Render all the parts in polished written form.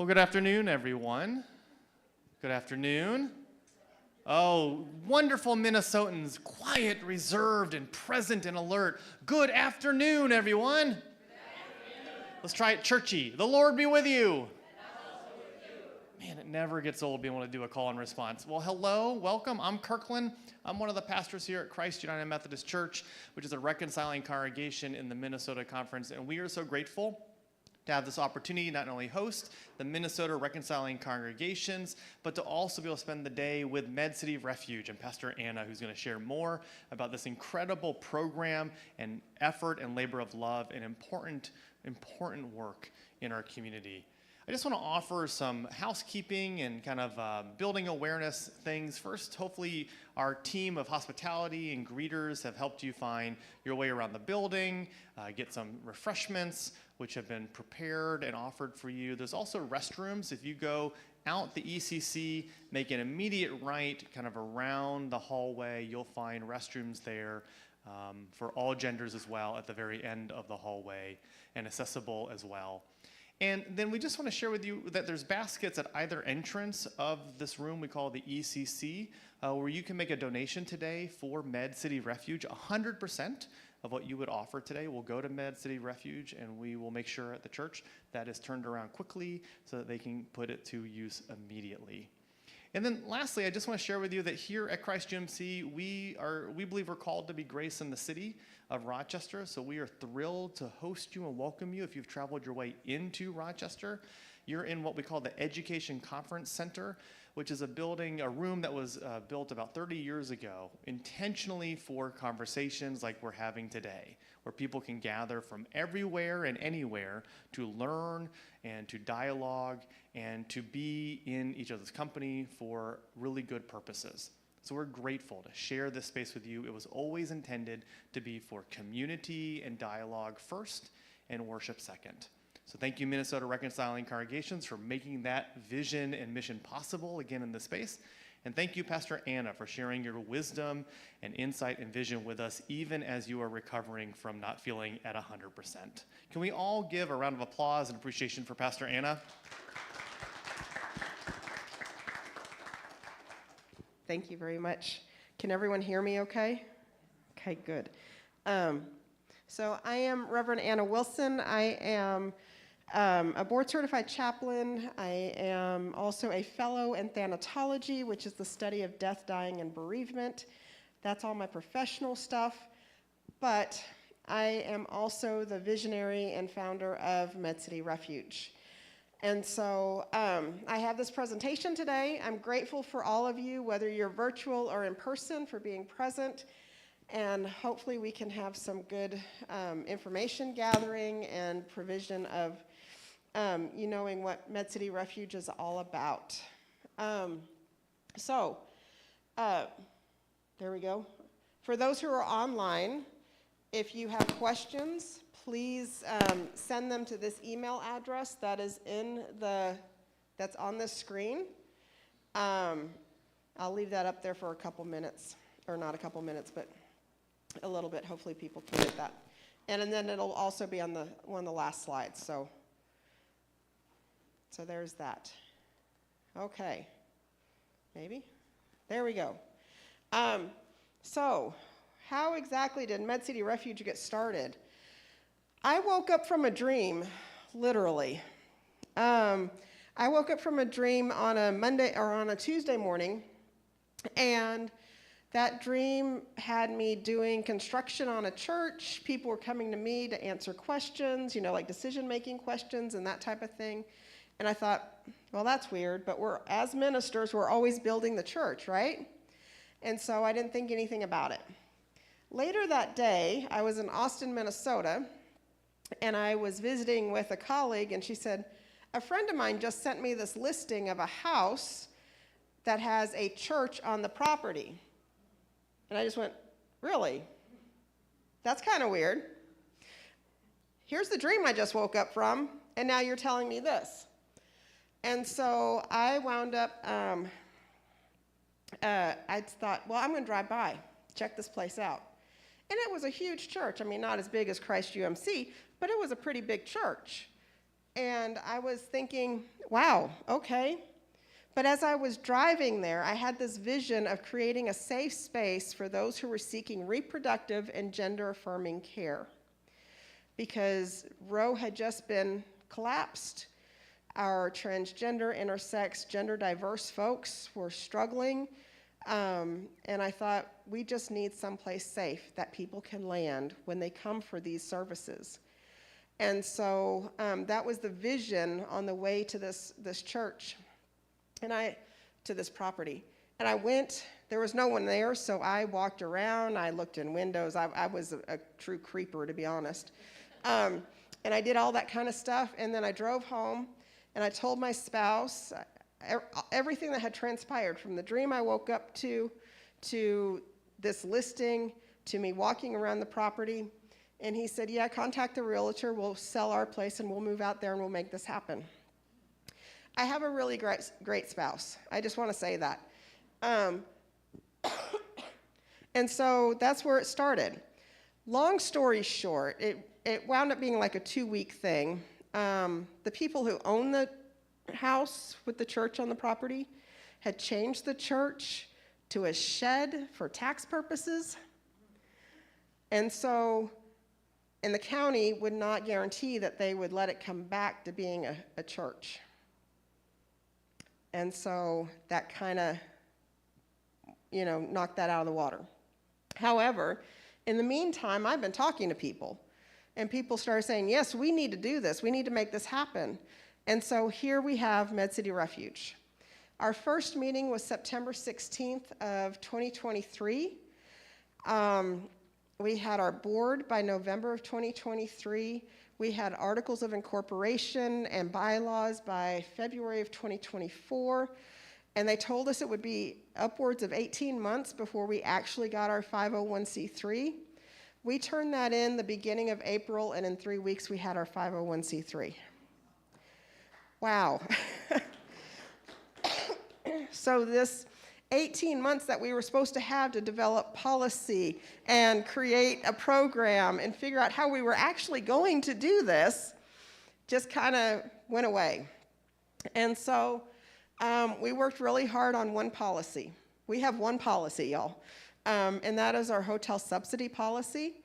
Well, good afternoon, everyone. Good afternoon. Oh, wonderful Minnesotans, quiet, reserved, and present and alert. Good afternoon, everyone. Good afternoon. Let's try it churchy. The Lord be with you. And also with you. Man, it never gets old being able to do a call and response. Well, hello, welcome. I'm Kirkland. I'm one of the pastors here at Christ United Methodist Church, which is a reconciling congregation in the Minnesota Conference, and we are so grateful to have this opportunity not only host the Minnesota Reconciling Congregations, but to also be able to spend the day with MedCity Refuge and Pastor Anna, who's going to share more about this incredible program and effort and labor of love and important work in our community. I just want to offer some housekeeping and kind of building awareness things. First, hopefully our team of hospitality and greeters have helped you find your way around the building, get some refreshments, which have been prepared and offered for you. There's also restrooms. If you go out the ECC, make an immediate right kind of around the hallway, you'll find restrooms there for all genders as well at the very end of the hallway and accessible as well. And then we just want to share with you that there's baskets at either entrance of this room we call the ECC, where you can make a donation today for MedCity Refuge. 100% of what you would offer today will go to MedCity Refuge, and we will make sure at the church that is turned around quickly so that they can put it to use immediately. And then lastly, I just want to share with you that here at Christ UMC, we believe we're called to be grace in the city of Rochester. So we are thrilled to host you and welcome you if you've traveled your way into Rochester. You're in what we call the Education Conference Center, which is a room that was built about 30 years ago, intentionally for conversations like we're having today, where people can gather from everywhere and anywhere to learn and to dialogue and to be in each other's company for really good purposes. So we're grateful to share this space with you. It was always intended to be for community and dialogue first and worship second. So thank you, Minnesota Reconciling Congregations, for making that vision and mission possible again in this space. And thank you, Pastor Anna, for sharing your wisdom and insight and vision with us, even as you are recovering from not feeling at 100%. Can we all give a round of applause and appreciation for Pastor Anna? Thank you very much. Can everyone hear me okay? Okay, good. So I am Reverend Anna Wilson. I am a board-certified chaplain. I am also a fellow in thanatology, which is the study of death, dying, and bereavement. That's all my professional stuff. But I am also the visionary and founder of MedCity Refuge. And so I have this presentation today. I'm grateful for all of you, whether you're virtual or in person, for being present. And hopefully we can have some good information gathering and provision of you knowing what MedCity Refuge is all about. There we go. For those who are online, if you have questions, please send them to this email address that is that's on the screen. I'll leave that up there for a couple minutes, or not a couple minutes, but a little bit. Hopefully people can get that. And then it'll also be on one of the last slides. So there's that. Okay. Maybe? There we go. So how exactly did MedCity Refuge get started? I woke up from a dream, literally. I woke up from a dream on a Monday or on a Tuesday morning, and that dream had me doing construction on a church. People were coming to me to answer questions, like decision-making questions and that type of thing. And I thought, well, that's weird, but as ministers, we're always building the church, right? And so I didn't think anything about it. Later that day, I was in Austin, Minnesota, and I was visiting with a colleague, and she said, a friend of mine just sent me this listing of a house that has a church on the property. And I just went, really? That's kind of weird. Here's the dream I just woke up from, and now you're telling me this. And so I wound up, I thought, well, I'm going to drive by, check this place out. And it was a huge church. I mean, not as big as Christ UMC, but it was a pretty big church. And I was thinking, wow, okay. But as I was driving there, I had this vision of creating a safe space for those who were seeking reproductive and gender-affirming care. Because Roe had just been collapsed. Our transgender, intersex, gender diverse folks were struggling. And I thought, we just need someplace safe that people can land when they come for these services. And so that was the vision on the way to this church, to this property. And I went, there was no one there, so I walked around, I looked in windows. I was a true creeper, to be honest. And I did all that kind of stuff, and then I drove home, and I told my spouse everything that had transpired, from the dream I woke up to this listing, to me walking around the property. And he said, yeah, contact the realtor, we'll sell our place, and we'll move out there, and we'll make this happen. I have a really great spouse. I just want to say that. And so that's where it started. Long story short, it wound up being like a 2-week thing. The people who own the house with the church on the property had changed the church to a shed for tax purposes. And the county would not guarantee that they would let it come back to being a church. And so that kind of, knocked that out of the water. However, in the meantime, I've been talking to people, and people started saying, yes, we need to do this. We need to make this happen. And so here we have MedCity Refuge. Our first meeting was September 16th of 2023. We had our board by November of 2023. We had articles of incorporation and bylaws by February of 2024. And they told us it would be upwards of 18 months before we actually got our 501c3. We turned that in the beginning of April, and in 3 weeks we had our 501c3. Wow. So this 18 months that we were supposed to have to develop policy and create a program and figure out how we were actually going to do this just kind of went away. And so we worked really hard on one policy. We have one policy, y'all, and that is our hotel subsidy policy,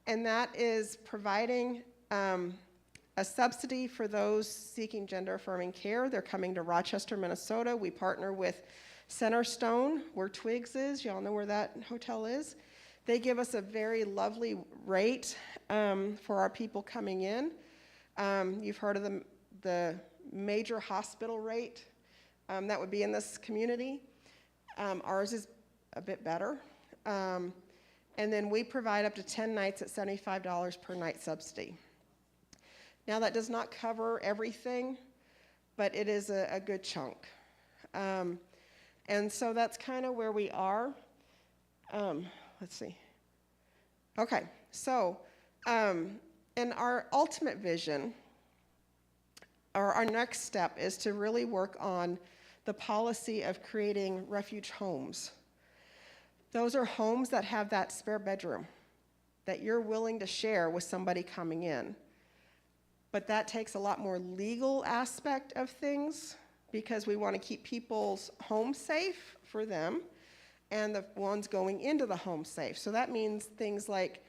and that is providing a subsidy for those seeking gender-affirming care. They're coming to Rochester, Minnesota. We partner with Centerstone, where Twigs is. Y'all know where that hotel is. They give us a very lovely rate for our people coming in. You've heard of the major hospital rate that would be in this community. Ours is a bit better. And then we provide up to 10 nights at $75 per night subsidy. Now that does not cover everything, but it is a good chunk. And so that's kind of where we are. Let's see. Okay, so in our ultimate vision, or our next step, is to really work on the policy of creating refuge homes. Those are homes that have that spare bedroom that you're willing to share with somebody coming in. But that takes a lot more legal aspect of things, because we want to keep people's homes safe for them and the ones going into the home safe. So that means things like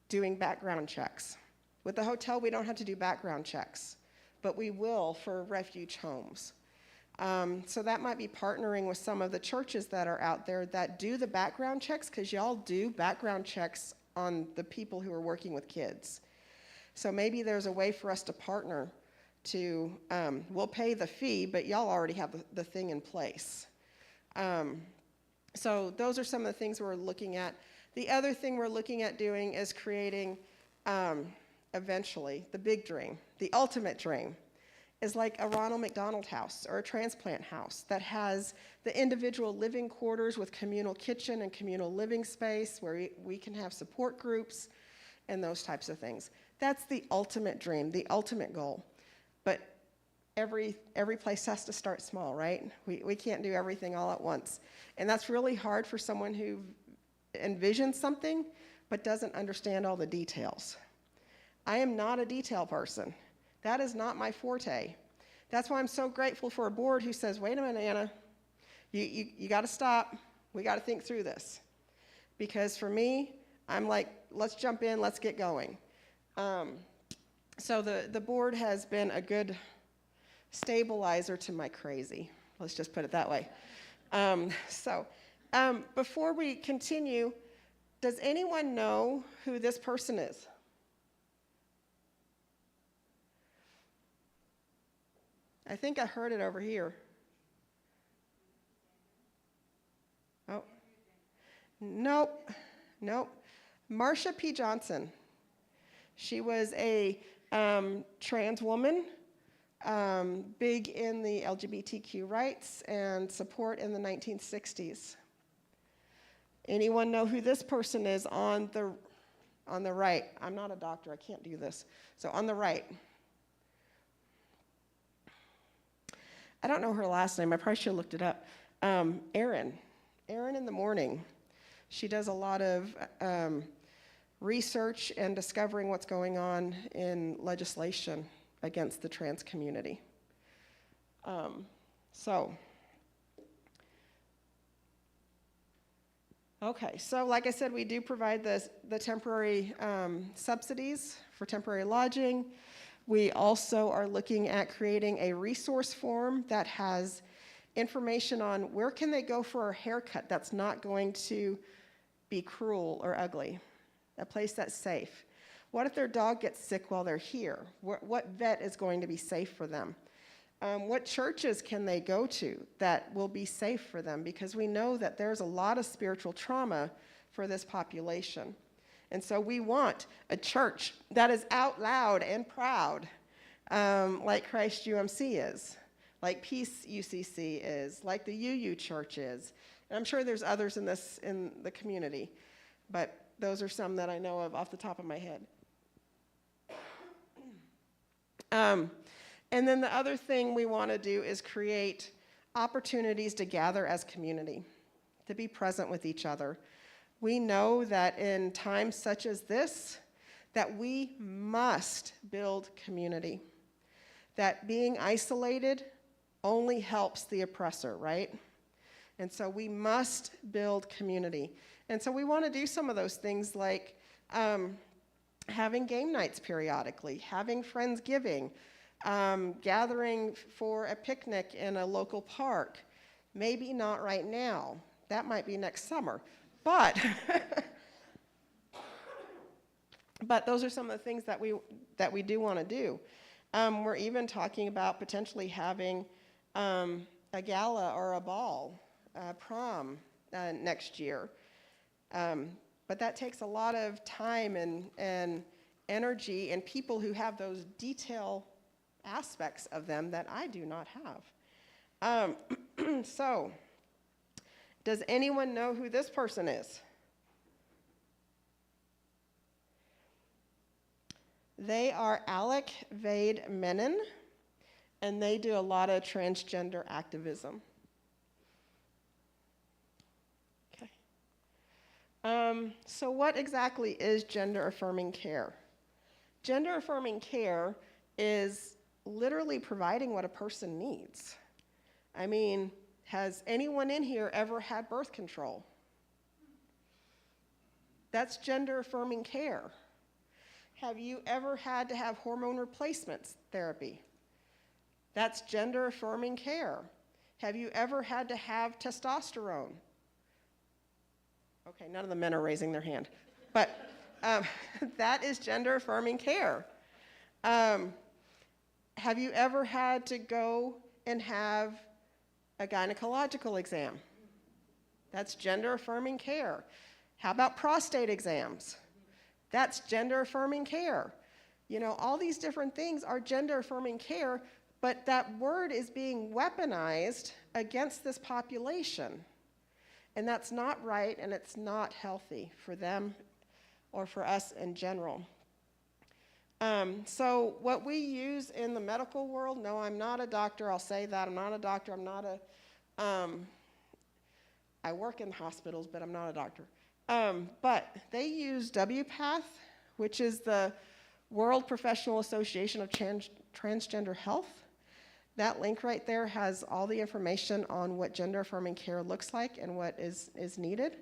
doing background checks. With the hotel, we don't have to do background checks, but we will for refuge homes. So that might be partnering with some of the churches that are out there that do the background checks, because y'all do background checks on the people who are working with kids. So maybe there's a way for us to partner to, we'll pay the fee, but y'all already have the thing in place. So those are some of the things we're looking at. The other thing we're looking at doing is creating, eventually, the big dream, the ultimate dream, is like a Ronald McDonald house or a transplant house that has the individual living quarters with communal kitchen and communal living space where we can have support groups and those types of things. That's the ultimate dream, the ultimate goal. But every place has to start small, right? We can't do everything all at once. And that's really hard for someone who envisions something but doesn't understand all the details. I am not a detail person. That is not my forte. That's why I'm so grateful for a board who says, wait a minute, Anna, you got to stop. We got to think through this. Because for me, I'm like, let's jump in, let's get going. So the board has been a good stabilizer to my crazy. Let's just put it that way. Before we continue, does anyone know who this person is? I think I heard it over here. Oh, nope. Marsha P. Johnson. She was a trans woman, big in the LGBTQ rights and support in the 1960s. Anyone know who this person is on the right? I'm not a doctor, I can't do this. So on the right. I don't know her last name, I probably should have looked it up. Erin in the morning. She does a lot of research and discovering what's going on in legislation against the trans community. Okay, so like I said, we do provide the temporary subsidies for temporary lodging. We also are looking at creating a resource form that has information on where can they go for a haircut that's not going to be cruel or ugly, a place that's safe. What if their dog gets sick while they're here? What vet is going to be safe for them? What churches can they go to that will be safe for them? Because we know that there's a lot of spiritual trauma for this population. And so we want a church that is out loud and proud, like Christ UMC is, like Peace UCC is, like the UU Church is. And I'm sure there's others in the community, but those are some that I know of off the top of my head. And then the other thing we want to do is create opportunities to gather as community, to be present with each other. We know that in times such as this, that we must build community. That being isolated only helps the oppressor, right? And so we must build community. And so we want to do some of those things like having game nights periodically, having Friendsgiving, gathering for a picnic in a local park. Maybe not right now. That might be next summer. But those are some of the things that we do want to do. We're even talking about potentially having a gala or a ball, prom next year. But that takes a lot of time and energy and people who have those detail aspects of them that I do not have. So, does anyone know who this person is? They are Alec Vade Menon, and they do a lot of transgender activism. Okay. So what exactly is gender-affirming care? Gender-affirming care is literally providing what a person needs. I mean, has anyone in here ever had birth control? That's gender-affirming care. Have you ever had to have hormone replacement therapy? That's gender-affirming care. Have you ever had to have testosterone? Okay, none of the men are raising their hand. But that is gender-affirming care. Have you ever had to go and have a gynecological exam? That's gender-affirming care. How about prostate exams? That's gender-affirming care. You know, all these different things are gender-affirming care, but that word is being weaponized against this population. And that's not right, and it's not healthy for them or for us in general. So what we use in the medical world, no, I'm not a doctor, I'll say that, I'm not a doctor, I work in hospitals, but I'm not a doctor. But they use WPATH, which is the World Professional Association of transgender health. That link right there has all the information on what gender-affirming care looks like and what is needed.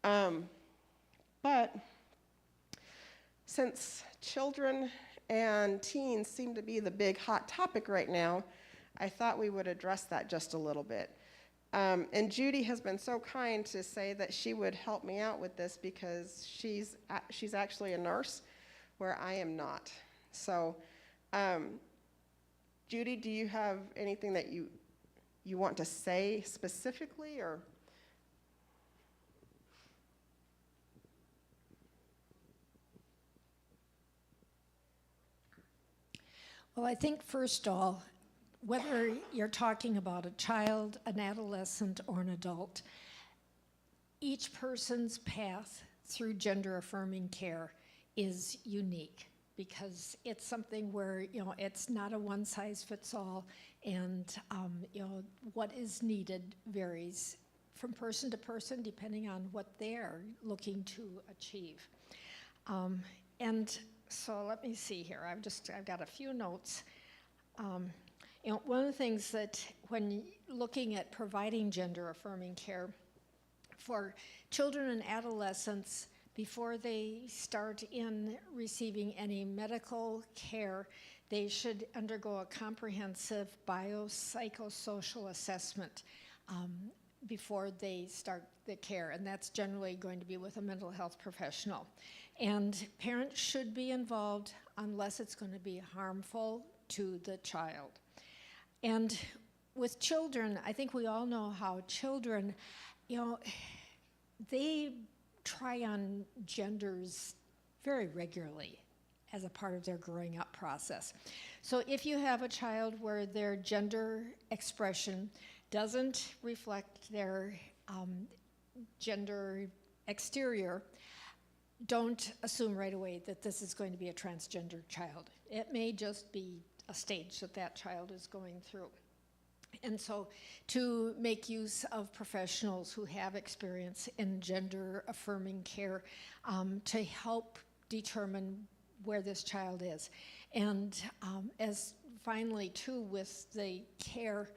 But since children and teens seem to be the big hot topic right now, I thought we would address that just a little bit. And Judy has been so kind to say that she would help me out with this because she's actually a nurse where I am not. So, Judy, do you have anything that you want to say specifically, or? Well, I think first of all, whether you're talking about a child, an adolescent, or an adult, each person's path through gender-affirming care is unique because it's something where, it's not a one-size-fits-all, and, what is needed varies from person to person depending on what they're looking to achieve. And so let me see here. I've got a few notes. One of the things that when looking at providing gender-affirming care for children and adolescents before they start in receiving any medical care, they should undergo a comprehensive biopsychosocial assessment before they start the care, and that's generally going to be with a mental health professional. And parents should be involved unless it's going to be harmful to the child. And with children, I think we all know how children, they try on genders very regularly as a part of their growing up process. So if you have a child where their gender expression doesn't reflect their gender exterior, don't assume right away that this is going to be a transgender child. It may just be a stage that child is going through. And so to make use of professionals who have experience in gender-affirming care to help determine where this child is. And as finally, too, with the care,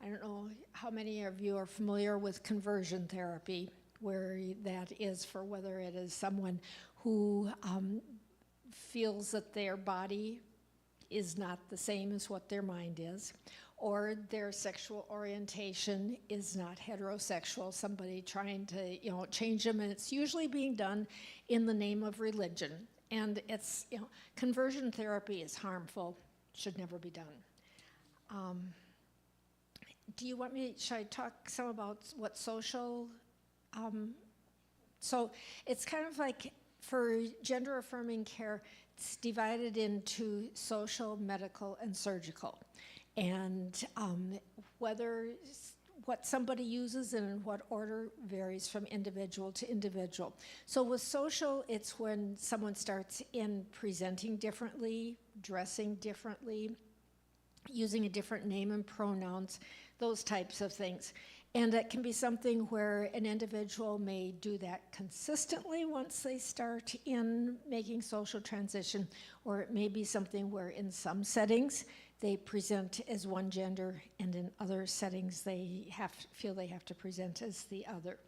I don't know how many of you are familiar with conversion therapy, where that is for whether it is someone who feels that their body is not the same as what their mind is, or their sexual orientation is not heterosexual, somebody trying to change them, and it's usually being done in the name of religion. And it's, conversion therapy is harmful, should never be done. Do you want me, should I talk some about what social, so it's kind of like for gender affirming care, it's divided into social, medical, and surgical. And what somebody uses and in what order varies from individual to individual. So with social, it's when someone starts in presenting differently, dressing differently, using a different name and pronouns, those types of things. And it can be something where an individual may do that consistently once they start in making social transition, or it may be something where in some settings they present as one gender, and in other settings they feel they have to present as the other.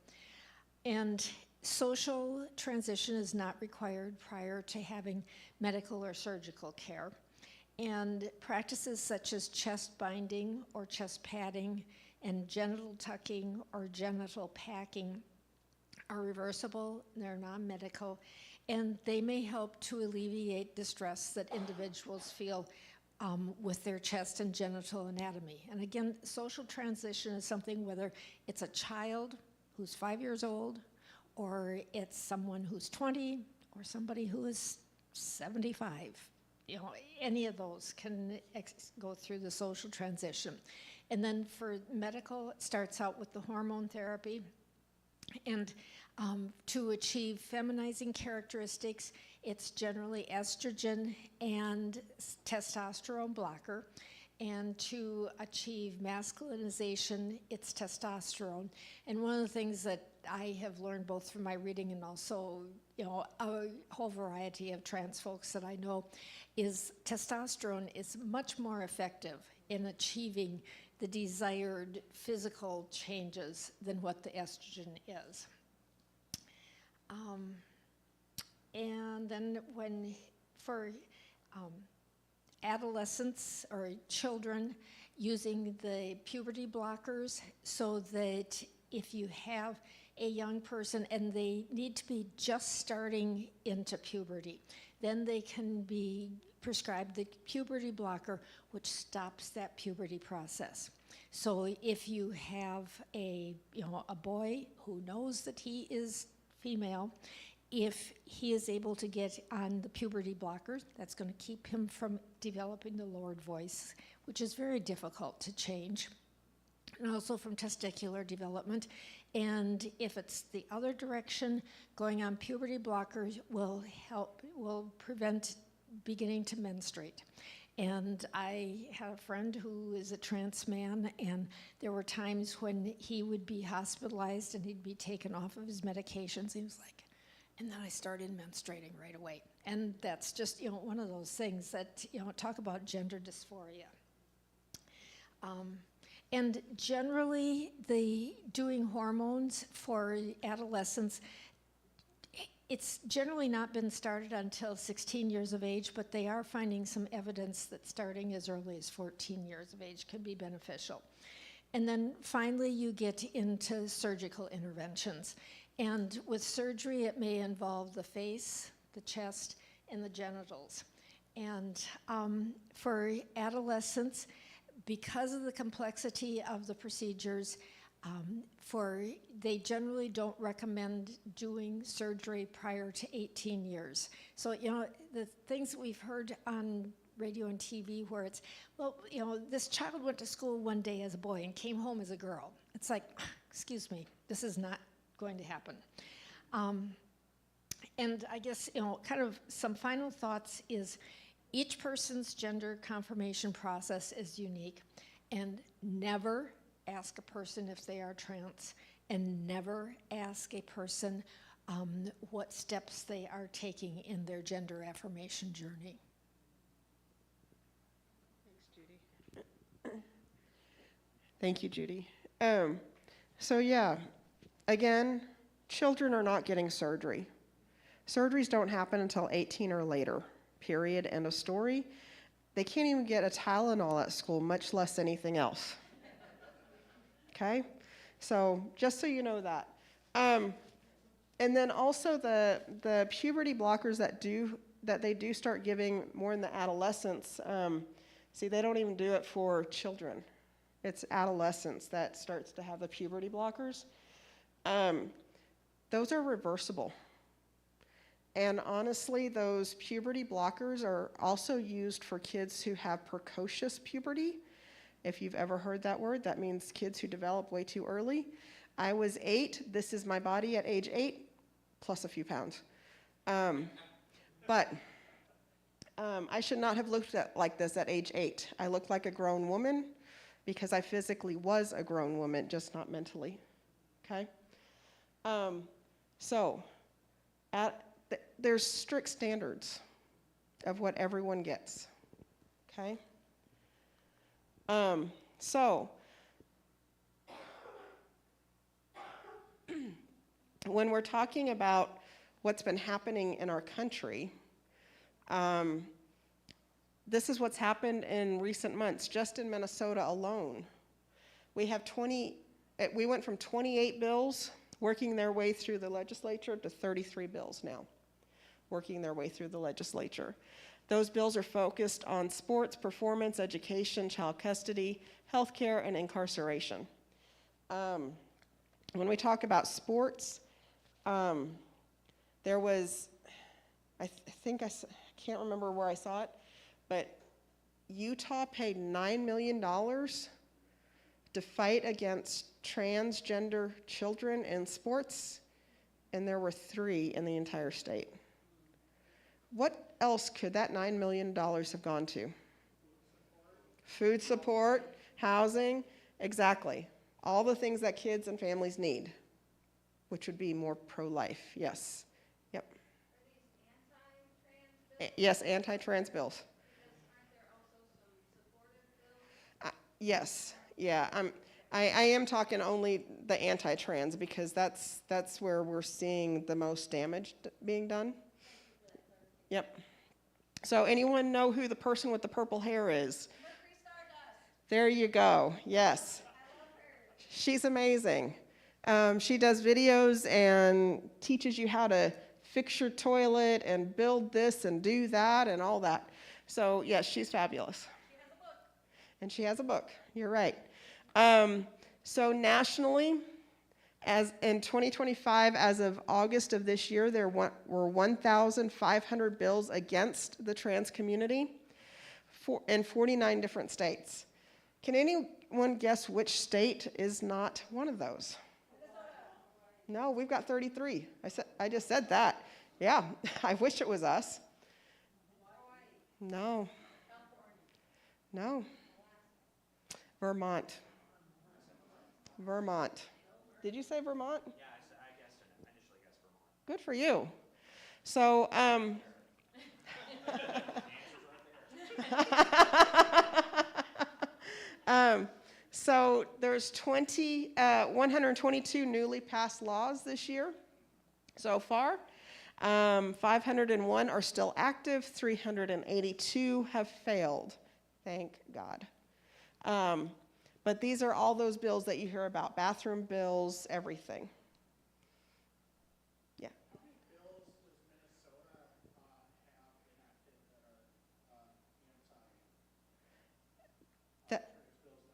And social transition is not required prior to having medical or surgical care. And practices such as chest binding or chest padding and genital tucking or genital packing are reversible, they're non-medical, and they may help to alleviate distress that individuals feel with their chest and genital anatomy. And again, social transition is something, whether it's a child who's 5 years old, or it's someone who's 20, or somebody who is 75. Any of those can go through the social transition. And then for medical, it starts out with the hormone therapy. And to achieve feminizing characteristics, it's generally estrogen and testosterone blocker. And to achieve masculinization, it's testosterone. And one of the things that I have learned both from my reading and also, a whole variety of trans folks that I know, is testosterone is much more effective in achieving the desired physical changes than what the estrogen is. And then for adolescents or children, using the puberty blockers, so that if you have a young person and they need to be just starting into puberty, then they can be prescribed the puberty blocker, which stops that puberty process. So if you have a boy who knows that he is female, if he is able to get on the puberty blockers, that's going to keep him from developing the lowered voice, which is very difficult to change, and also from testicular development. And if it's the other direction, going on puberty blockers will prevent beginning to menstruate. And I had a friend who is a trans man, and there were times when he would be hospitalized and he'd be taken off of his medications. He was like, and then I started menstruating right away. And that's just, one of those things that, talk about gender dysphoria. And generally, doing hormones for adolescents, it's generally not been started until 16 years of age, but they are finding some evidence that starting as early as 14 years of age can be beneficial. And then finally, you get into surgical interventions. And with surgery, it may involve the face, the chest, and the genitals. And for adolescents, because of the complexity of the procedures, they generally don't recommend doing surgery prior to 18 years. So, the things that we've heard on radio and TV where it's, this child went to school one day as a boy and came home as a girl. It's like, excuse me, this is not going to happen. And I guess, kind of some final thoughts is each person's gender confirmation process is unique, and never ask a person if they are trans, and never ask a person what steps they are taking in their gender affirmation journey. Thanks, Judy. Thank you, Judy. So yeah, again, children are not getting surgery. Surgeries don't happen until 18 or later, period, end of story. They can't even get a Tylenol at school, much less anything else. Okay? So just so you know that. And then also the puberty blockers that they do start giving more in the adolescents, see, they don't even do it for children. It's adolescents that starts to have the puberty blockers. Those are reversible. And honestly, those puberty blockers are also used for kids who have precocious puberty. If you've ever heard that word, that means kids who develop way too early. I was 8. This is my body at age 8, plus a few pounds. But I should not have looked like this at age 8. I looked like a grown woman because I physically was a grown woman, just not mentally. Okay? There's strict standards of what everyone gets. Okay? When we're talking about what's been happening in our country, this is what's happened in recent months, just in Minnesota alone. We went from 28 bills working their way through the legislature to 33 bills now working their way through the legislature. Those bills are focused on sports, performance, education, child custody, healthcare, and incarceration. When we talk about sports, there was, I can't remember where I saw it, but Utah paid $9 million to fight against transgender children in sports, and there were 3 in the entire state. What else could that $9 million have gone to? Food support, housing, exactly. All the things that kids and families need which would be more pro-life. Yes. Yep. Yes, anti-trans bills. Yes. Yeah. I am talking only the anti-trans because that's where we're seeing the most damage being done. Yep. So anyone know who the person with the purple hair is? There you go. Yes. She's amazing. She does videos and teaches you how to fix your toilet and build this and do that and all that. So yes, she's fabulous. And she has a book. You're right. So nationally, as in 2025, as of August of this year, there were 1,500 bills against the trans community in 49 different states. Can anyone guess which state is not one of those? No, we've got 33. I just said that. Yeah, I wish it was us. No. No. Vermont. Vermont. Did you say Vermont? Yeah, I initially guessed Vermont. Good for you. So, so there's 122 newly passed laws this year so far. 501 are still active. 382 have failed. Thank God. But these are all those bills that you hear about, bathroom bills, everything. Yeah. How many bills does Minnesota have enacted that are bills that are on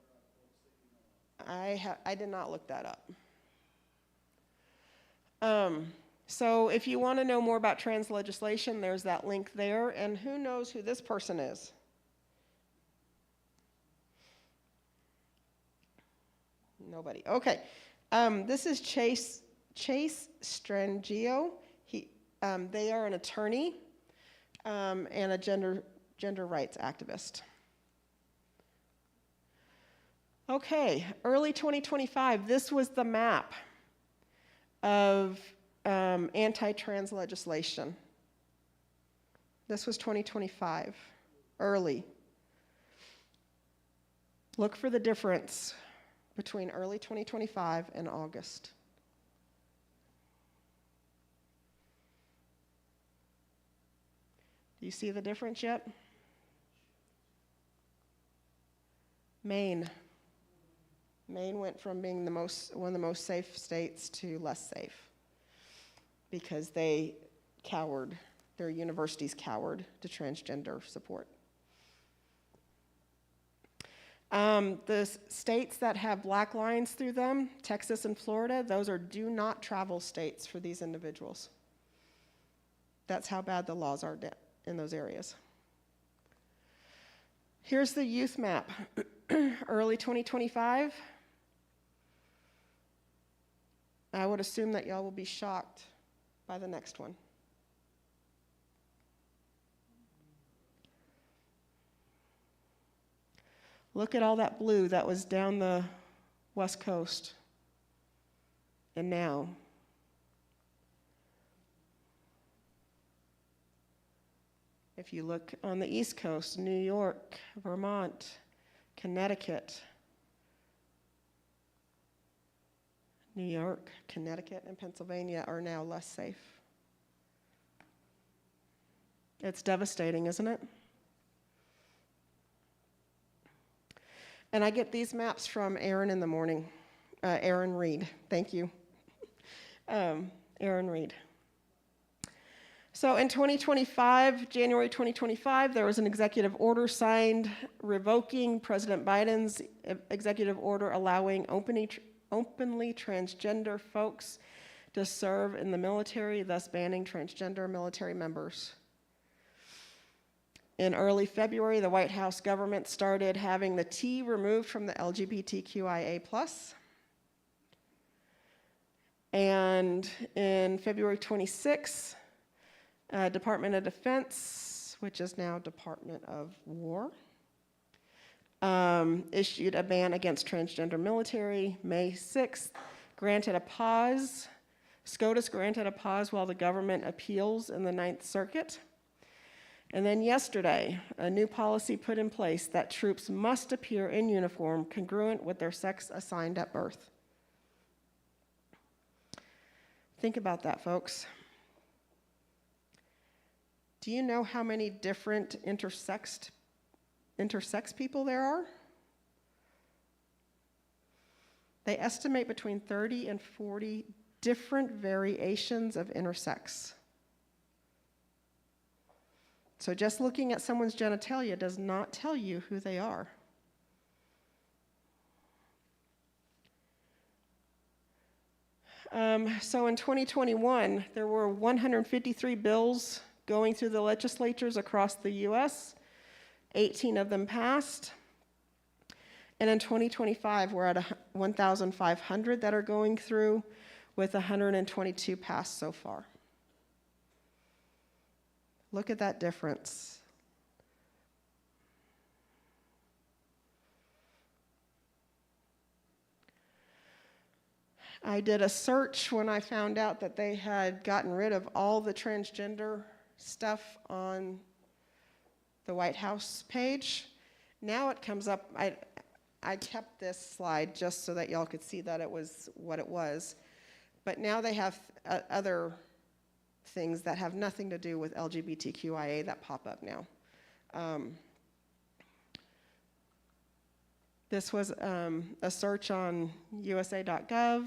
the books that you know of? I did not look that up. So if you want to know more about trans legislation, there's that link there. And who knows who this person is? Nobody. Okay. This is Chase Strangio. They are an attorney and a gender rights activist. Okay, early 2025, this was the map of anti-trans legislation. This was 2025, early. Look for the difference between early 2025 and August. Do you see the difference yet? Maine. Maine went from being one of the most safe states to less safe because they cowered, their universities cowered to transgender support. The states that have black lines through them, Texas and Florida, those are do not travel states for these individuals. That's how bad the laws are in those areas. Here's the youth map, early 2025. I would assume that y'all will be shocked by the next one. Look at all that blue that was down the West Coast. And now. If you look on the East Coast, New York, Vermont, Connecticut, New York, Connecticut, and Pennsylvania are now less safe. It's devastating, isn't it? And I get these maps from Aaron in the morning. Aaron Reed, thank you. Aaron Reed. So in 2025, January 2025, there was an executive order signed revoking President Biden's executive order allowing openly transgender folks to serve in the military, thus banning transgender military members. In early February, the White House government started having the T removed from the LGBTQIA+. And in February 26, Department of Defense, which is now Department of War, issued a ban against transgender military. May 6th, granted a pause SCOTUS granted a pause while the government appeals in the Ninth Circuit. And then yesterday, a new policy put in place that troops must appear in uniform congruent with their sex assigned at birth. Think about that, folks. Do you know how many different intersex people there are? They estimate between 30 and 40 different variations of intersex. So just looking at someone's genitalia does not tell you who they are. So in 2021, there were 153 bills going through the legislatures across the US. 18 of them passed. And in 2025, we're at 1,500 that are going through, with 122 passed so far. Look at that difference. I did a search when I found out that they had gotten rid of all the transgender stuff on the White House page. Now it comes up, I kept this slide just so that y'all could see that it was what it was. But now they have other things that have nothing to do with LGBTQIA that pop up now. This was a search on USA.gov.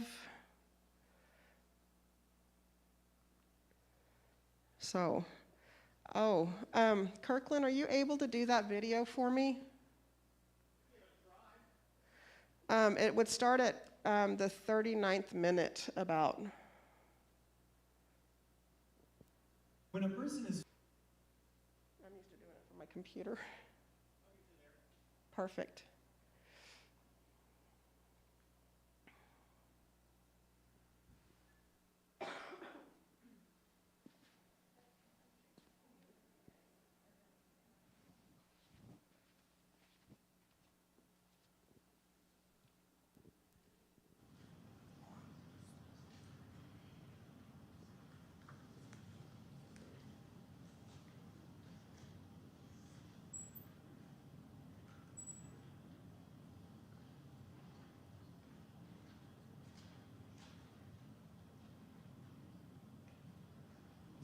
So, Kirkland, are you able to do that video for me? It would start at the 39th minute about. When a person is I'm used to doing it from my computer. Perfect.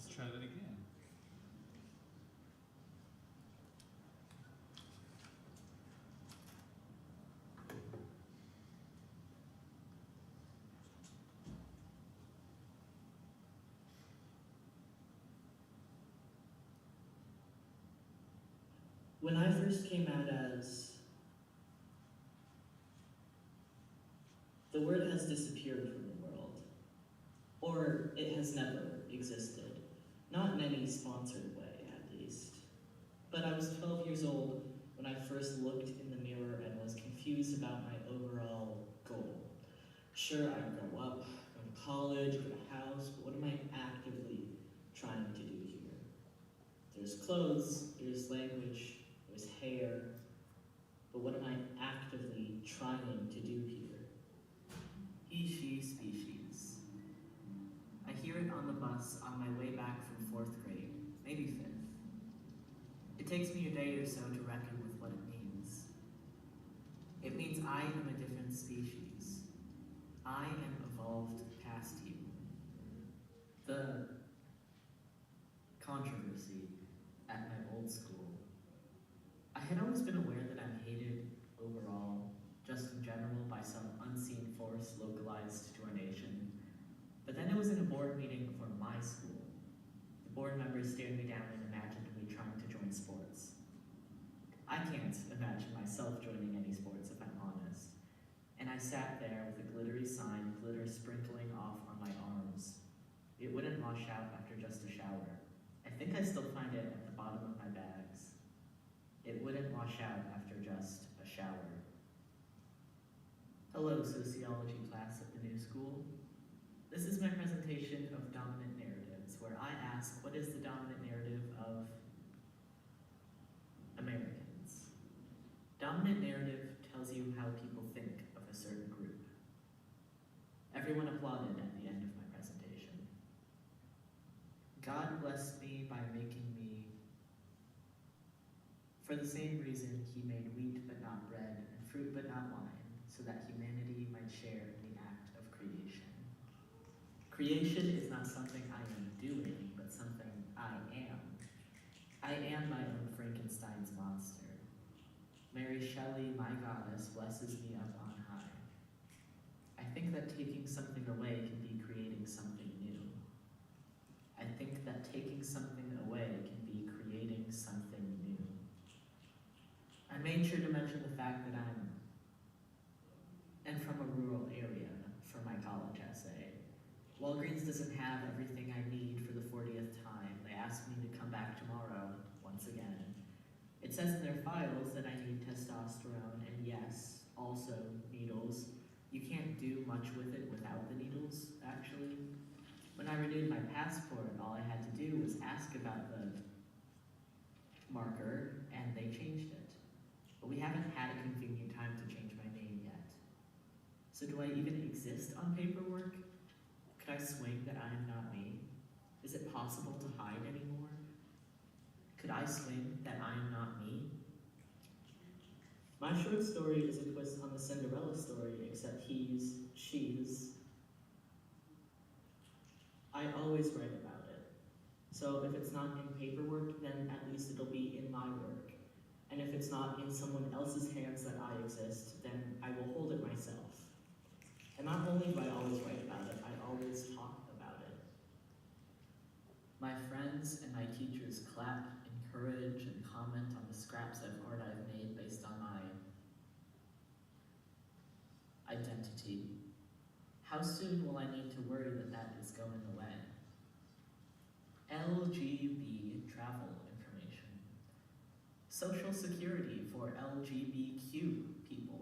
let's try that again. When I first came out as, the word has disappeared from the world, or it has never existed, not in any sponsored way at least. But I was 12 years old when I first looked in the mirror and was confused about my overall goal. Sure, I'd grow up, go to college, get a house, but what am I actively trying to do here? There's clothes, there's language, there's hair, but what am I actively trying to do here? He, she, species. I hear it on the bus on my way back from 4th grade, maybe 5th. It takes me a day or so to reckon with what it means. It means I am a different species. I am evolved past you. The controversy at my old school. I had always been aware that I'm hated overall, just in general, by some unseen force localized to our nation. But then it was in a board meeting for my school. The board members stared me down and imagined me trying to join sports. I can't imagine myself joining any sports if I'm honest. And I sat there with a glittery sign, glitter sprinkling off on my arms. It wouldn't wash out after just a shower. I think I still find it at the bottom of my bags. It wouldn't wash out after just a shower. Hello, sociology class at the new school. This is my presentation of dominant narratives, where I ask, what is the dominant narrative of Americans? Dominant narrative tells you how people think of a certain group. Everyone applauded at the end of my presentation. God blessed me by making me for the same reason he made wheat but not bread, and fruit but not wine, so that humanity might share in the act of creation. Creation is not something I am doing, but something I am. I am my own Frankenstein's monster. Mary Shelley, my goddess, blesses me up on high. I think that taking something away can be creating something new. I think that taking something away can be creating something new. I made sure to mention the fact that I'm from a rural area for my college essay. Walgreens doesn't have everything I need for the 40th time. They asked me to come back tomorrow, once again. It says in their files that I need testosterone, and yes, also needles. You can't do much with it without the needles, actually. When I renewed my passport, all I had to do was ask about the marker, and they changed it. But we haven't had a convenient time to change my name yet. So do I even exist on paperwork? Could I swing that I am not me? Is it possible to hide anymore? Could I swing that I am not me? My short story is a twist on the Cinderella story, except he's, she's. I always write about it. So if it's not in paperwork, then at least it'll be in my work. And if it's not in someone else's hands that I exist, then I will hold it myself. And not only do I always write about it, I always talk about it. My friends and my teachers clap, encourage, and comment on the scraps of art I've made based on my identity. How soon will I need to worry that that is going away? LGB travel information. Social security for LGBTQ people.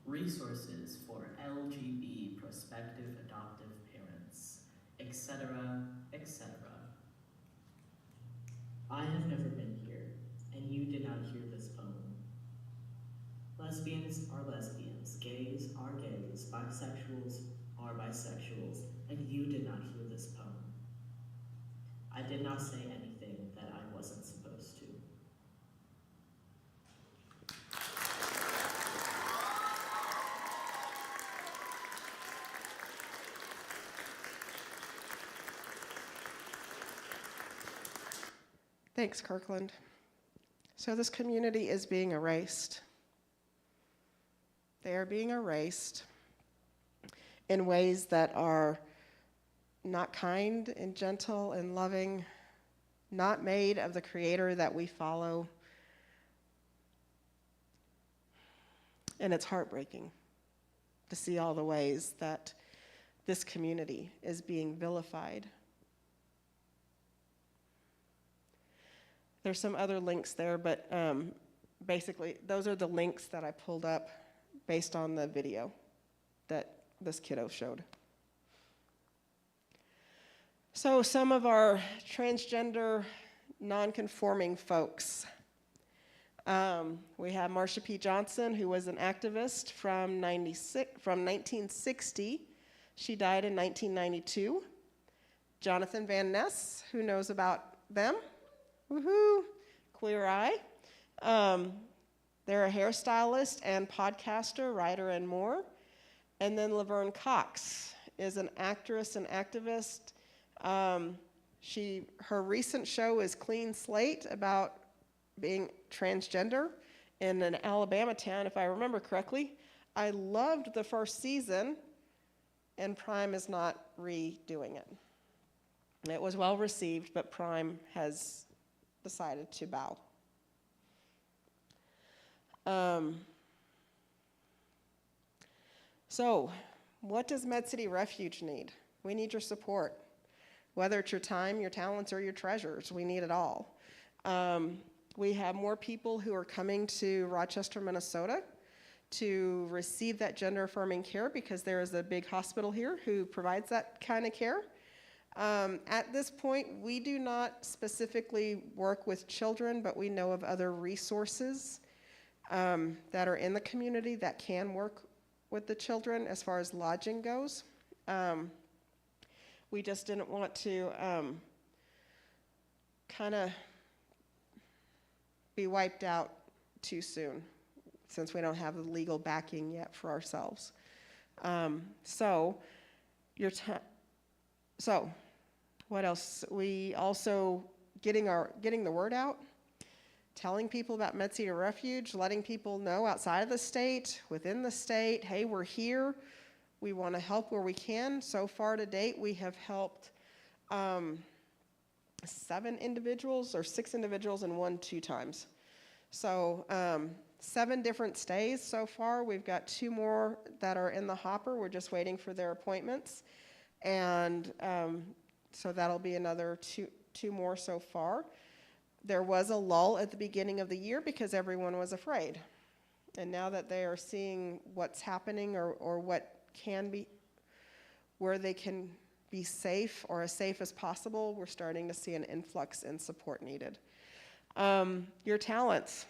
Resources for LGB prospective adoptive parents, etc., etc. I have never been here, and you did not hear this poem. Lesbians are lesbians, gays are gays, bisexuals are bisexuals, and you did not hear this poem. I did not say anything that I wasn't supposed to. Thanks, Kirkland. So this community is being erased. They are being erased in ways that are not kind and gentle and loving, not made of the Creator that we follow. And it's heartbreaking to see all the ways that this community is being vilified. There's some other links there, but basically those are the links that I pulled up based on the video that this kiddo showed. So some of our transgender, non-conforming folks. We have Marsha P. Johnson, who was an activist from 1960. She died in 1992. Jonathan Van Ness, who knows about them? Woohoo, Queer Eye. They're a hairstylist and podcaster, writer, and more. And then Laverne Cox is an actress and activist. Her recent show is Clean Slate, about being transgender in an Alabama town, if I remember correctly. I loved the first season, and Prime is not redoing it. It was well received, but Prime has decided to bow. So, what does MedCity Refuge need? We need your support. Whether it's your time, your talents, or your treasures, we need it all. We have more people who are coming to Rochester, Minnesota to receive that gender-affirming care because there is a big hospital here who provides that kind of care. At this point, we do not specifically work with children, but we know of other resources that are in the community that can work with the children as far as lodging goes. We just didn't want to kind of be wiped out too soon, since we don't have the legal backing yet for ourselves. So what else? We also getting the word out, telling people about MedCity Refuge, letting people know outside of the state, within the state, hey, we're here. We want to help where we can. So far to date, we have helped 7 individuals or 6 individuals and 1 2 times. So 7 different stays so far. We've got 2 more that are in the hopper. We're just waiting for their appointments. And so that'll be another 2 more so far. There was a lull at the beginning of the year because everyone was afraid. And now that they are seeing what's happening or what can be, where they can be safe or as safe as possible, we're starting to see an influx in support needed. Your talents.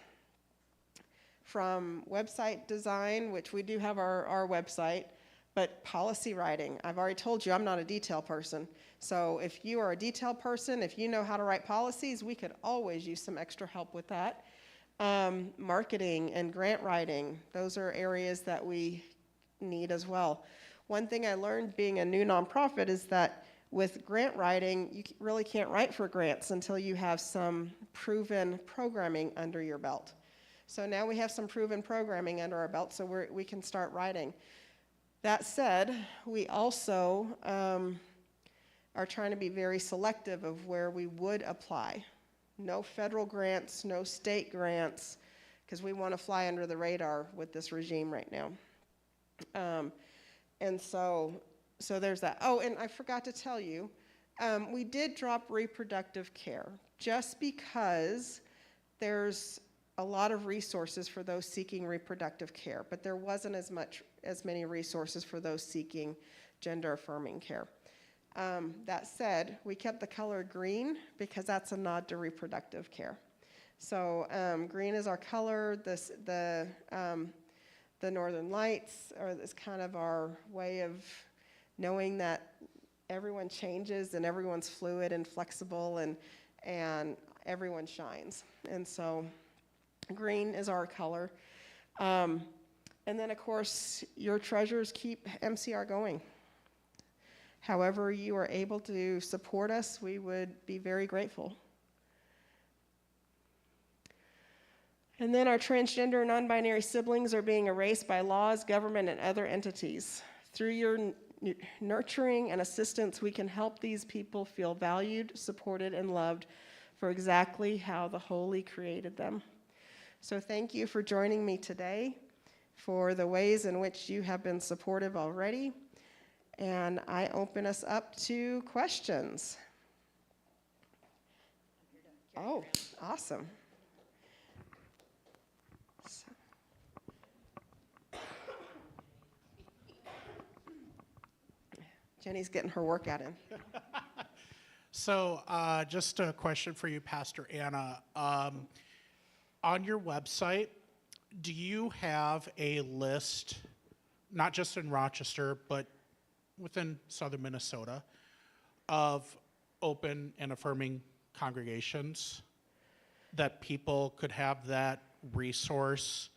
From website design, which we do have our website, but policy writing. I've already told you I'm not a detail person. So if you are a detail person, if you know how to write policies, we could always use some extra help with that. Marketing and grant writing, those are areas that we need as well. One thing I learned being a new nonprofit is that with grant writing, you really can't write for grants until you have some proven programming under your belt. So now we have some proven programming under our belt, so we can start writing. That said, we also are trying to be very selective of where we would apply. No federal grants, no state grants, because we want to fly under the radar with this regime right now. And so there's that. Oh, and I forgot to tell you, we did drop reproductive care just because there's a lot of resources for those seeking reproductive care, but there wasn't as many resources for those seeking gender affirming care. That said, we kept the color green because that's a nod to reproductive care. So green is our color. The Northern Lights is kind of our way of knowing that everyone changes and everyone's fluid and flexible and everyone shines. And so green is our color. And then, of course, your treasures keep MCR going. However you are able to support us, we would be very grateful. And then our transgender and non-binary siblings are being erased by laws, government, and other entities. Through your nurturing and assistance, we can help these people feel valued, supported, and loved for exactly how the Holy created them. So thank you for joining me today, for the ways in which you have been supportive already. And I open us up to questions. Oh, awesome. Jenny's getting her workout in. So just a question for you, Pastor Anna. On your website, do you have a list, not just in Rochester, but within southern Minnesota, of open and affirming congregations that people could have that resource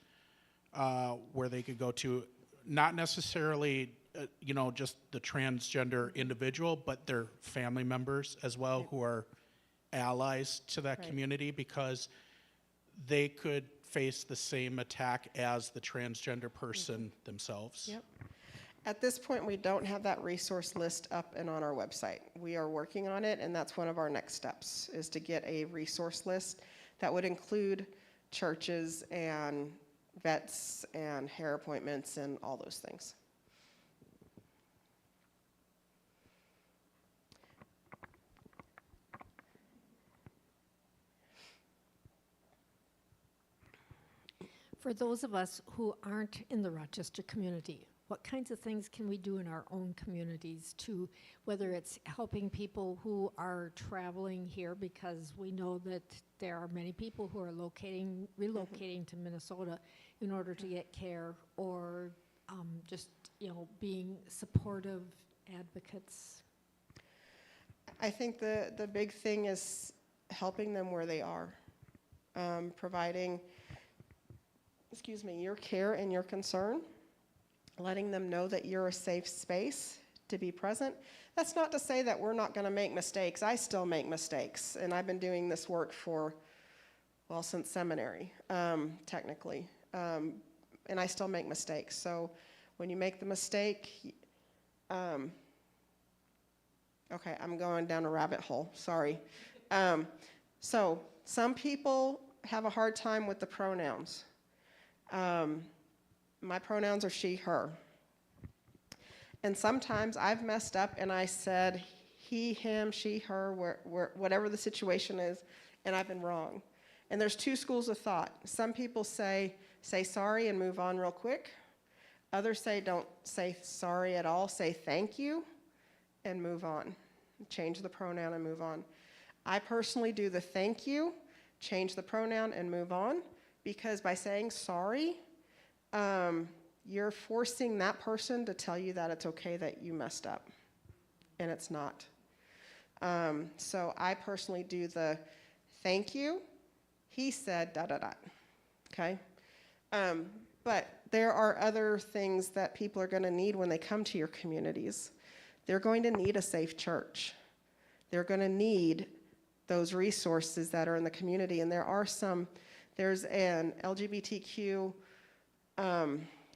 where they could go to, not necessarily just the transgender individual, but their family members as well, right, who are allies to that right community, because they could face the same attack as the transgender person themselves. Yep. At this point, we don't have that resource list up and on our website. We are working on it, and that's one of our next steps, is to get a resource list that would include churches and vets and hair appointments and all those things. For those of us who aren't in the Rochester community, what kinds of things can we do in our own communities to, whether it's helping people who are traveling here, because we know that there are many people who are relocating to Minnesota in order to get care, or just being supportive advocates? I think the big thing is helping them where they are, providing, your care and your concern, letting them know that you're a safe space to be present. That's not to say that we're not going to make mistakes. I still make mistakes, and I've been doing this work since seminary, technically, and I still make mistakes. So when you make the mistake, okay, I'm going down a rabbit hole, sorry. So some people have a hard time with the pronouns. My pronouns are she, her. And sometimes I've messed up and I said he, him, she, her, whatever the situation is, and I've been wrong. And there's two schools of thought. Some people say sorry and move on real quick. Others say don't say sorry at all, say thank you and move on. Change the pronoun and move on. I personally do the thank you, change the pronoun and move on, because by saying sorry, you're forcing that person to tell you that it's okay that you messed up, and it's not. So I personally do the thank you, he said, okay? But there are other things that people are gonna need when they come to your communities. They're going to need a safe church. They're gonna need those resources that are in the community, and there's an LGBTQ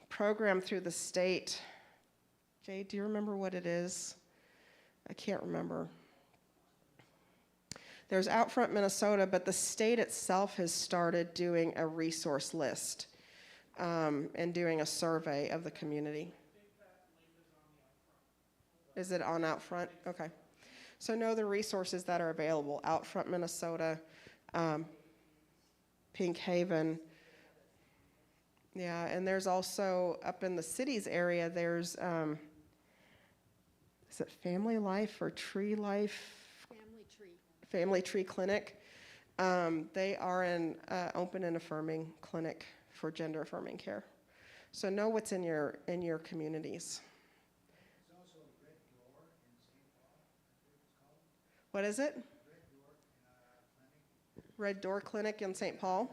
program through the state. Jay, do you remember what it is? I can't remember. There's Outfront Minnesota, but the state itself has started doing a resource list and doing a survey of the community. Is it on Outfront? Okay. So know the resources that are available. Outfront Minnesota, Pink Haven. Yeah, and there's also up in the cities area, there's, is it Family Life or Tree Life? Family Tree Clinic. They are an open and affirming clinic for gender affirming care. So know what's in your communities. There's also Red Door in St. Paul, I think it's called. What is it? Red Door Clinic. Red Door Clinic in St. Paul?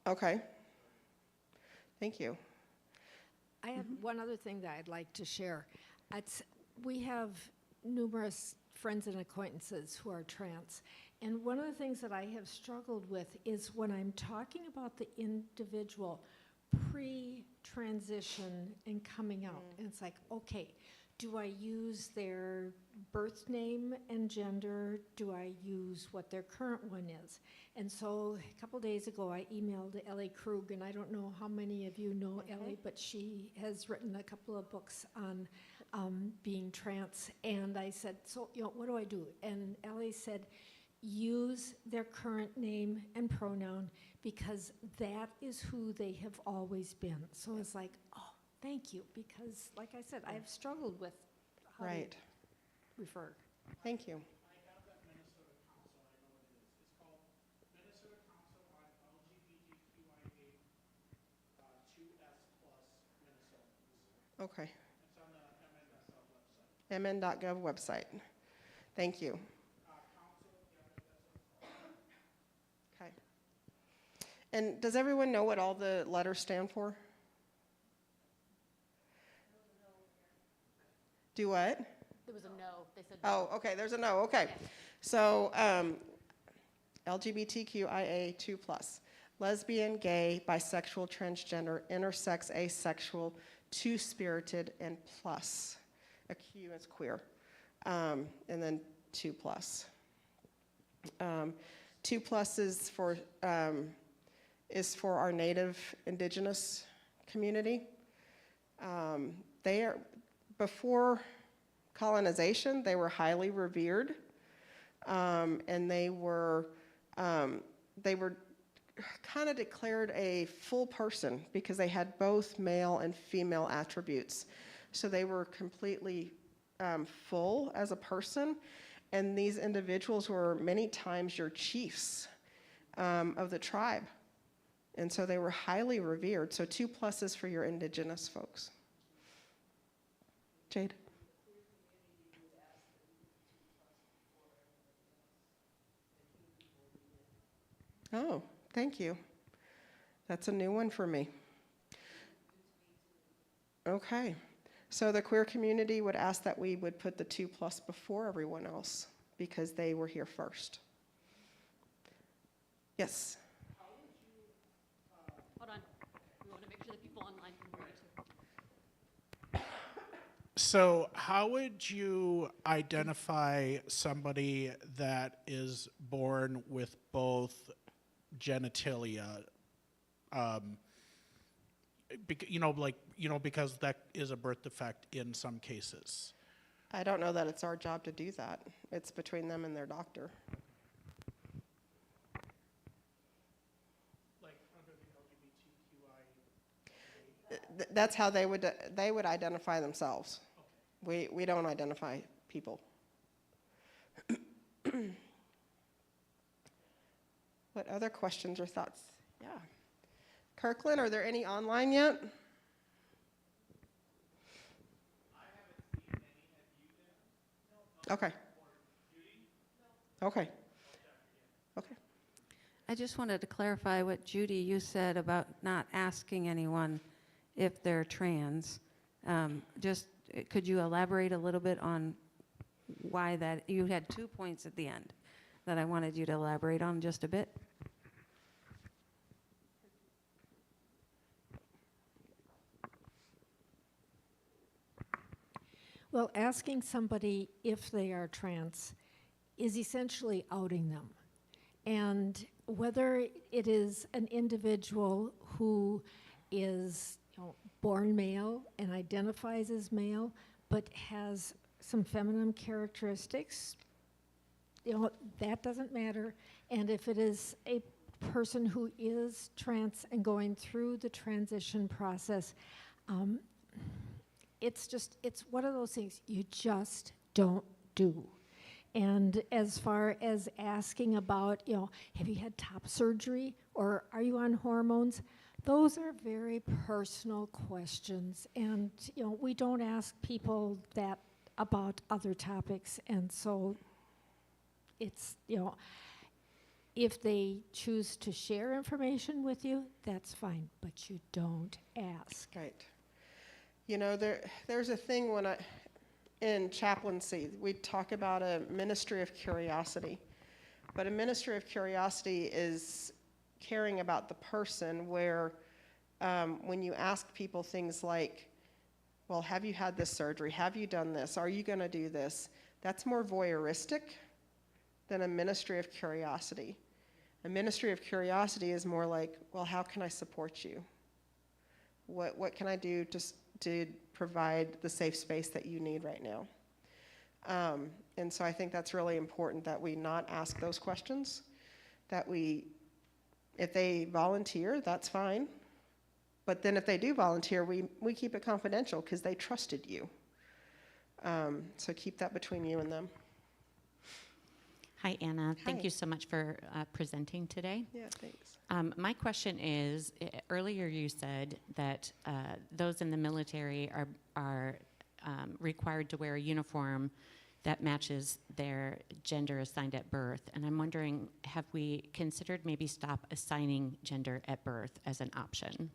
Okay. Thank you. I have one other thing that I'd like to share. We have numerous friends and acquaintances who are trans. And one of the things that I have struggled with is when I'm talking about the individual pre-transition and coming out, and it's like, okay, do I use their birth name and gender? Do I use what their current one is? And so a couple days ago, I emailed Ellie Krug, and I don't know how many of you know Ellie, but she has written a couple of books on being trans. And I said, so, what do I do? And Ellie said, use their current name and pronoun, because that is who they have always been. So it's like, oh, thank you, because like I said, I have struggled with how to refer. Thank you. I have that Minnesota Council, I know what it is. It's called Minnesota Council on LGBTQIA 2S plus Minnesotans. Okay. It's on the mn.gov mn.gov website. website. Thank you. Okay. And does everyone know what all the letters stand for? Do what? There was a no. They said Oh, okay, there's a no, okay. So, LGBTQIA 2+, lesbian, gay, bisexual, transgender, intersex, asexual, two-spirited, and plus. A Q is queer. And then 2+. 2+ is for our Native Indigenous community. They are, before colonization, they were highly revered, and they were kind of declared a full person because they had both male and female attributes. So they were completely full as a person, and these individuals were many times your chiefs of the tribe. And so they were highly revered. So 2+ is for your indigenous folks. Jade? Oh, thank you. That's a new one for me. Okay. So the queer community would ask that we would put the 2+ before everyone else because they were here first. Yes. Hold on. We want to make sure that people online can hear you too. So, how would you identify somebody that is born with both genitalia? Because that is a birth defect in some cases. I don't know that it's our job to do that. It's between them and their doctor. Like under the LGBTQI. That's how they would identify themselves. We don't identify people. What other questions or thoughts? Yeah. Kirkland, are there any online yet? Okay. Okay. Okay. I just wanted to clarify what Judy, you said about not asking anyone if they're trans. Could you elaborate a little bit on why that? You had 2 points at the end that I wanted you to elaborate on just a bit. Well, asking somebody if they are trans is essentially outing them. And whether it is an individual who is born male and identifies as male, but has some feminine characteristics, that doesn't matter. And if it is a person who is trans and going through the transition process, it's one of those things you just don't do. And as far as asking about, have you had top surgery or are you on hormones? Those are very personal questions. And, we don't ask people that about other topics. And so it's, if they choose to share information with you, that's fine, but you don't ask. Right. There's a thing in chaplaincy, we talk about a ministry of curiosity. But a ministry of curiosity is caring about the person where when you ask people things like, well, have you had this surgery? Have you done this? Are you going to do this? That's more voyeuristic than a ministry of curiosity. A ministry of curiosity is more like, well, how can I support you? What can I do to provide the safe space that you need right now? And so I think that's really important that we not ask those questions, that if they volunteer, that's fine. But then if they do volunteer, we keep it confidential because they trusted you. So keep that between you and them. Hi, Anna. Hi. Thank you so much for presenting today. Yeah, thanks. My question is, earlier you said that those in the military are required to wear a uniform that matches their gender assigned at birth. And I'm wondering, have we considered maybe stop assigning gender at birth as an option?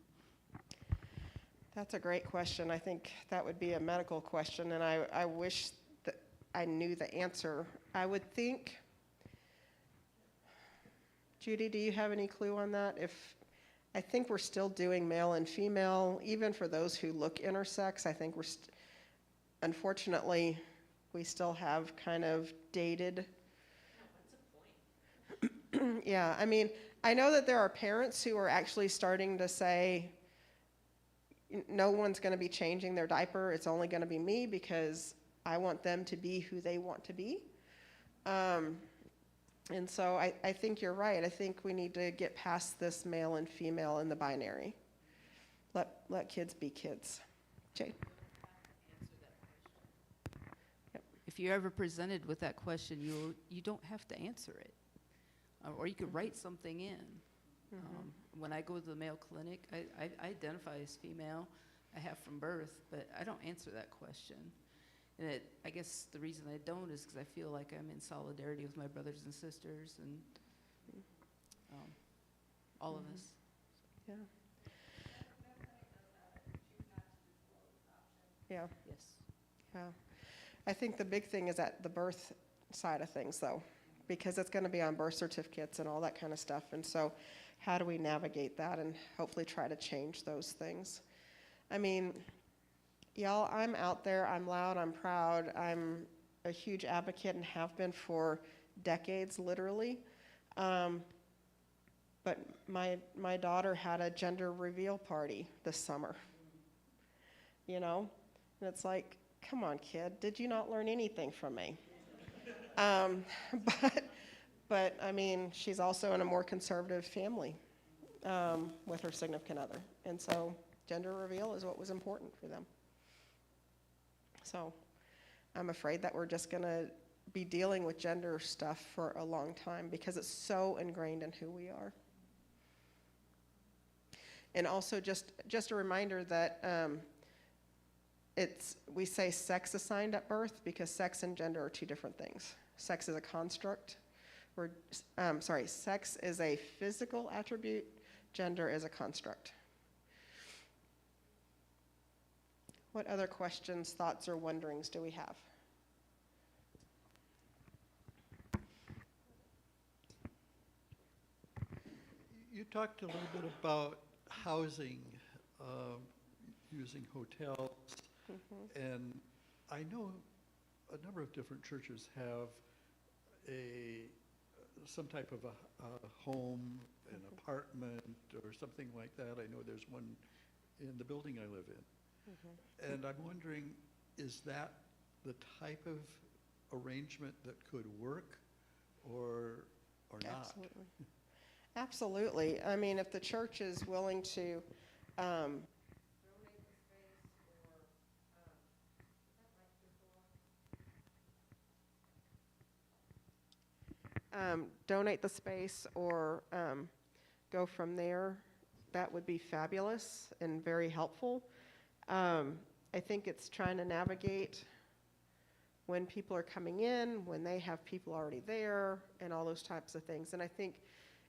That's a great question. I think that would be a medical question, and I wish that I knew the answer. I would think, Judy, do you have any clue on that? I think we're still doing male and female, even for those who look intersex. I think unfortunately, we still have kind of dated. What's the point? Yeah, I know that there are parents who are actually starting to say, no one's going to be changing their diaper. It's only going to be me because I want them to be who they want to be. And so I think you're right. I think we need to get past this male and female in the binary. Let kids be kids. Jay? Yep. If you're ever presented with that question, you don't have to answer it. Or you could write something in. When I go to the Mayo Clinic, I identify as female. I have from birth, but I don't answer that question. And I guess the reason I don't is because I feel like I'm in solidarity with my brothers and sisters. And all of us. Yeah. Yeah. Yes. Yeah. I think the big thing is at the birth side of things, though, because it's going to be on birth certificates and all that kind of stuff. And so how do we navigate that and hopefully try to change those things? I mean, y'all, I'm out there. I'm loud. I'm proud. I'm a huge advocate and have been for decades, literally. But my daughter had a gender reveal party this summer, you know? And it's like, come on, kid, did you not learn anything from me? But I mean, she's also in a more conservative family with her significant other. And so gender reveal is what was important for them. So I'm afraid that we're just going to be dealing with gender stuff for a long time because it's so ingrained in who we are. And also just a reminder that we say sex assigned at birth because sex and gender are two different things. Sex is a construct. Sex is a physical attribute. Gender is a construct. What other questions, thoughts, or wonderings do we have? You talked a little bit about housing, using hotels, and I know a number of different churches have some type of a home, an apartment, or something like that. I know there's one in the building I live in. And I'm wondering, is that the type of arrangement that could work or not? Absolutely. Absolutely. I mean, if the church is willing to donate the space or go from there, that would be fabulous and very helpful. I think it's trying to navigate when people are coming in, when they have people already there, and all those types of things. And I think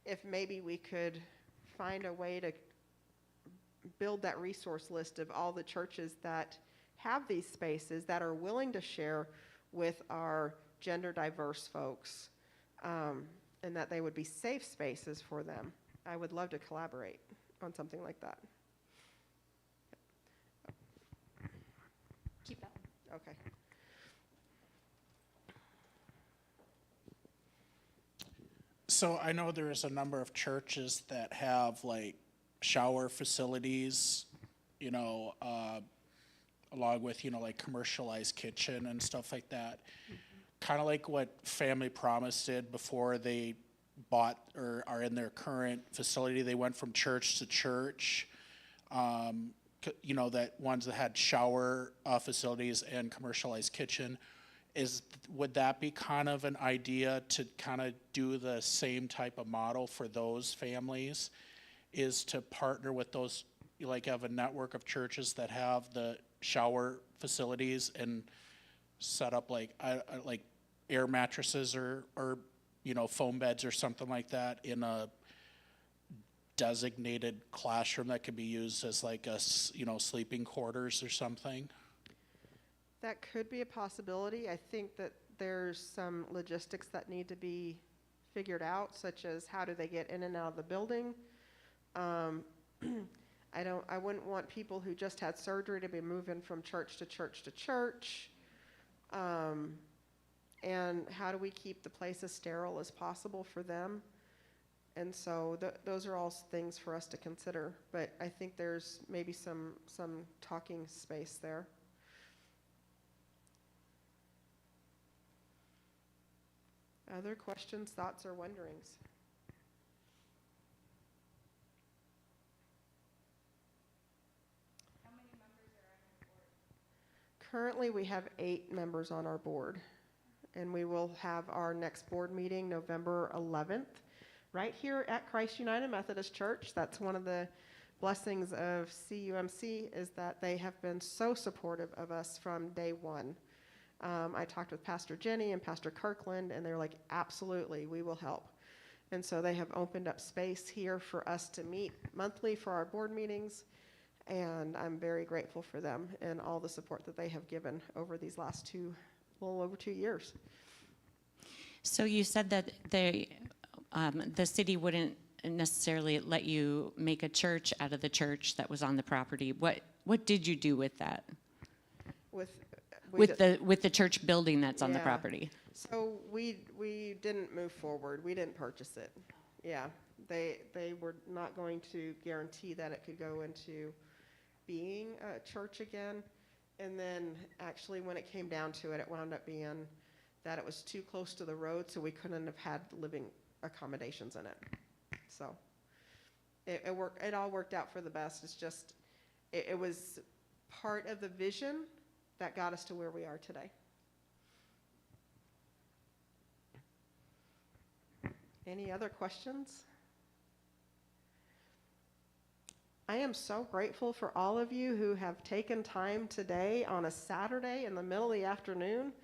if maybe we could find a way to build that resource list of all the churches that have these spaces that are willing to share with our gender diverse folks, and that they would be safe spaces for them. I would love to collaborate on something like that. Keep that. Okay. So I know there's a number of churches that have like shower facilities, you know, along with, you know, like commercialized kitchen and stuff like that. Kind of like what Family Promise did before they bought or are in their current facility. They went from church to church, you know, that ones that had shower facilities and commercialized kitchen. Would that be kind of an idea to kind of do the same type of model for those families, is to partner with those, like have a network of churches that have the shower facilities and set up like air mattresses or you know, foam beds or something like that in a designated classroom that could be used as like a, you know, sleeping quarters or something? That could be a possibility. I think that there's some logistics that need to be figured out, such as how do they get in and out of the building. I wouldn't want people who just had surgery to be moving from church to church to church. And how do we keep the place as sterile as possible for them? And so those are all things for us to consider. But I think there's maybe some talking space there. Other questions, thoughts, or wonderings? How many members are on your board? Currently, we have 8 members on our board, and we will have our next board meeting November 11th, right here at Christ United Methodist Church. That's one of the blessings of CUMC, is that they have been so supportive of us from day one. I talked with Pastor Jenny and Pastor Kirkland, and they're like, absolutely, we will help. And so they have opened up space here for us to meet monthly for our board meetings. And I'm very grateful for them and all the support that they have given over these last little over 2 years. So you said that the city wouldn't necessarily let you make a church out of the church that was on the property. What did you do with that? With the church building that's on the Yeah. property? So we didn't move forward. We didn't purchase it. Yeah, they were not going to guarantee that it could go into being a church again. And then actually when it came down to it, it wound up being that it was too close to the road, so we couldn't have had living accommodations in it. So it all worked out for the best. It's just, it was part of the vision that got us to where we are today. Any other questions? I am so grateful for all of you who have taken time today on a Saturday in the middle of the afternoon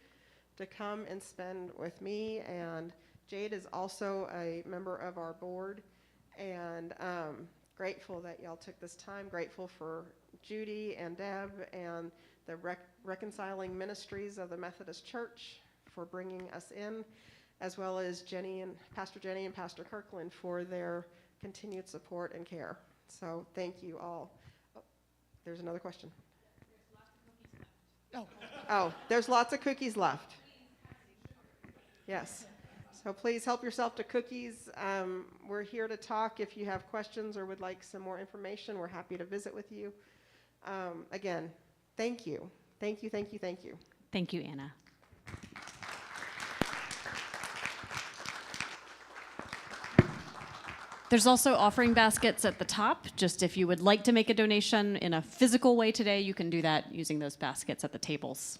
to come and spend with me. And Jade is also a member of our board, and grateful that y'all took this time. Grateful for Judy and Deb and the Reconciling Ministries of the Methodist Church for bringing us in, as well as Pastor Jenny and Pastor Kirkland for their continued support and care. So thank you all. Oh, there's another question. Oh, there's lots of cookies left. Yes. So please help yourself to cookies. We're here to talk. If you have questions or would like some more information, we're happy to visit with you. Again, thank you. Thank you, thank you, thank you. Thank you, Anna. There's also offering baskets at the top. Just if you would like to make a donation in a physical way today, you can do that using those baskets at the tables.